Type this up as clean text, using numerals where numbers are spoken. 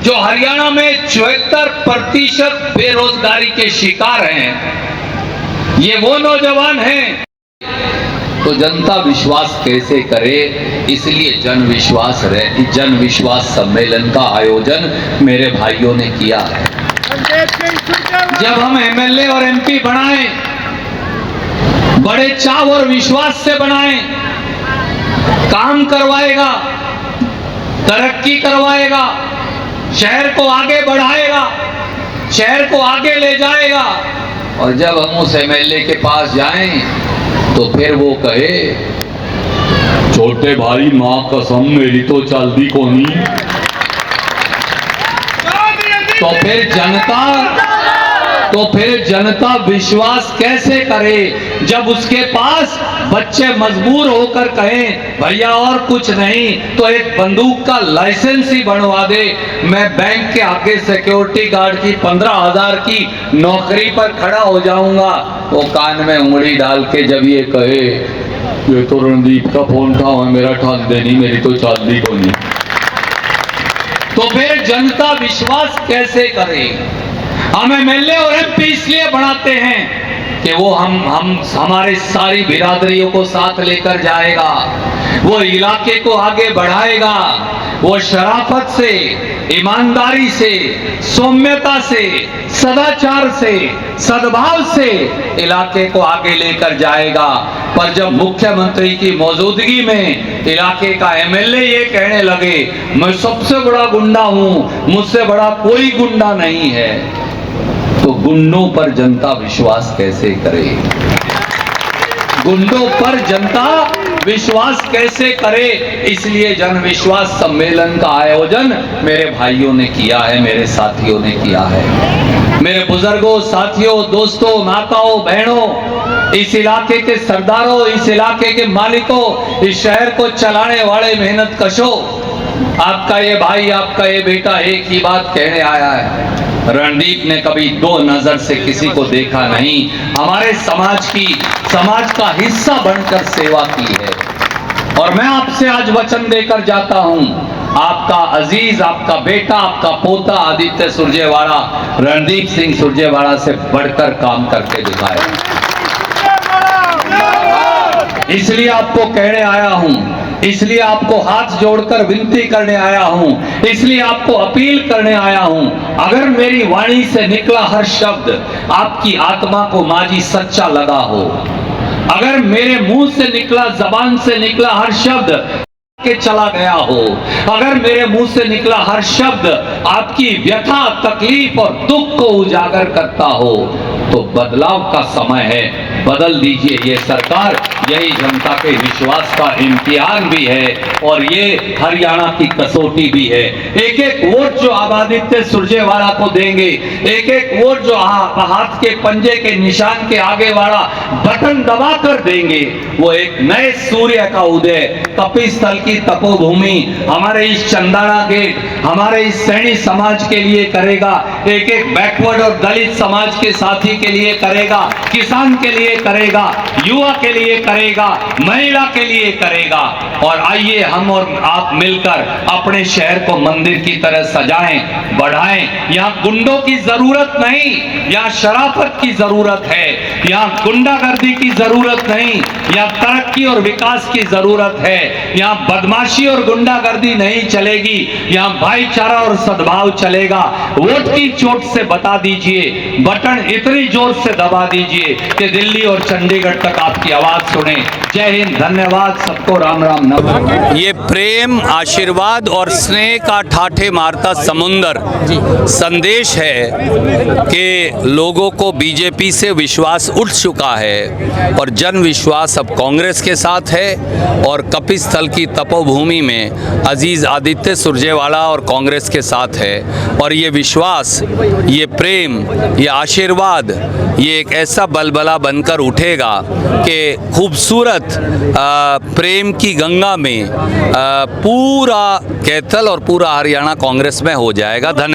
जो हरियाणा में 74% बेरोजगारी के शिकार हैं, ये वो नौजवान हैं। तो जनता विश्वास कैसे करे, इसलिए जन विश्वास सम्मेलन का आयोजन मेरे भाइयों ने किया है। जब हम एमएलए और एमपी बनाए, बड़े चाव और विश्वास से बनाए, काम करवाएगा, तरक्की करवाएगा, शहर को आगे बढ़ाएगा, शहर को आगे ले जाएगा। और जब हम उस एमएलए के पास जाएं तो फिर वो कहे, छोटे भाई मां कसम मेरी तो चलती को नहीं। तो फिर जनता विश्वास कैसे करे, जब उसके पास बच्चे मजबूर होकर कहें भैया और कुछ नहीं तो एक बंदूक का लाइसेंस ही बनवा दे, मैं बैंक के आगे सिक्योरिटी गार्ड की 15,000 की नौकरी पर खड़ा हो जाऊंगा। वो कान में उंगली डाल के जब ये कहे, ये तो रणदीप का फोन था, मेरा ठान देनी, मेरी तो चांदी को नहीं, तो फिर जनता विश्वास कैसे करे। हम एमएलए और एमपी इसलिए बनाते हैं कि वो हमारे सारी बिरादरियों को साथ लेकर जाएगा, वो इलाके को आगे बढ़ाएगा, वो शराफत से, ईमानदारी से, सौम्यता से, सदाचार से, सद्भाव से इलाके को आगे लेकर जाएगा। पर जब मुख्यमंत्री की मौजूदगी में इलाके का एमएलए ये कहने लगे मैं सबसे बड़ा गुंडा हूं, मुझसे बड़ा कोई गुंडा नहीं है, तो गुंडों पर जनता विश्वास कैसे करे, गुंडों पर जनता विश्वास कैसे करे। इसलिए जन विश्वास सम्मेलन का आयोजन मेरे भाइयों ने किया है, मेरे साथियों ने किया है। मेरे बुजुर्गों, साथियों, दोस्तों, माताओं, बहनों, इस इलाके के सरदारों, इस इलाके के मालिकों, इस शहर को चलाने वाले मेहनत कशों, आपका ये भाई, आपका ये बेटा एक ही बात कहने आया है, रणदीप ने कभी दो नजर से किसी को देखा नहीं, हमारे समाज का हिस्सा बनकर सेवा की है। और मैं आपसे आज वचन देकर जाता हूं, आपका अजीज, आपका बेटा, आपका पोता आदित्य सुरजेवाला रणदीप सिंह सुरजेवाला से बढ़कर काम करके दिखाए। इसलिए आपको कहने आया हूं, इसलिए आपको हाथ जोड़कर विनती करने आया हूं, इसलिए आपको अपील करने आया हूं, अगर मेरी वाणी से निकला हर शब्द आपकी आत्मा को माजी सच्चा लगा हो, अगर मेरे मुंह से निकला, जबान से निकला हर शब्द के चला गया हो, अगर मेरे मुंह से निकला हर शब्द आपकी व्यथा, तकलीफ और दुख को उजागर करता हो, तो बदलाव का समय है, बदल दीजिए ये सरकार। यही जनता के विश्वास का इम्तिहान भी है और ये हरियाणा की कसौटी भी है। एक एक वोट जो आप आदित्य सुरजेवाला को देंगे, एक एक वोट जो हाथ के पंजे के निशान के आगे वाला बटन दबा कर देंगे, वो एक नए सूर्य का उदय कपिस्थल की तपोभूमि हमारे इस चंदाना गेट, हमारे इस सैनी समाज के लिए करेगा, एक एक बैकवर्ड और दलित समाज के साथी के लिए करेगा, किसान के लिए करेगा, युवा के लिए करेगा, महिला के लिए करेगा। और आइए हम और आप मिलकर अपने शहर को मंदिर की तरह सजाएं, बढ़ाएं। यहाँ गुंडों की जरूरत नहीं, यहाँ शराफत की जरूरत है, यहाँ गुंडागर्दी की जरूरत नहीं, यहाँ तरक्की और विकास की जरूरत है। यहाँ बदमाशी और गुंडागर्दी नहीं चलेगी, यहाँ भाईचारा और सद्भाव चलेगा। वोट की चोट से बता दीजिए, बटन इतनी जोर से दबा दीजिए कि दिल्ली और चंडीगढ़ तक आपकी आवाज सुने। जय हिंद, धन्यवाद, सबको राम राम नमस्कार। ये प्रेम, आशीर्वाद और स्नेह का ठाठे मारता समुंदर संदेश है कि लोगों को बीजेपी से विश्वास उठ चुका है और जन विश्वास अब कांग्रेस के साथ है और कपिस्थल की तपोभूमि में अजीज आदित्य सुरजेवाला और कांग्रेस के साथ है। और ये विश्वास, ये प्रेम, ये आशीर्वाद, ये एक ऐसा बलबला बनकर उठेगा कि खूबसूरत प्रेम की गंगा में पूरा कैथल और पूरा हरियाणा कांग्रेस में हो जाएगा। धन्यवाद।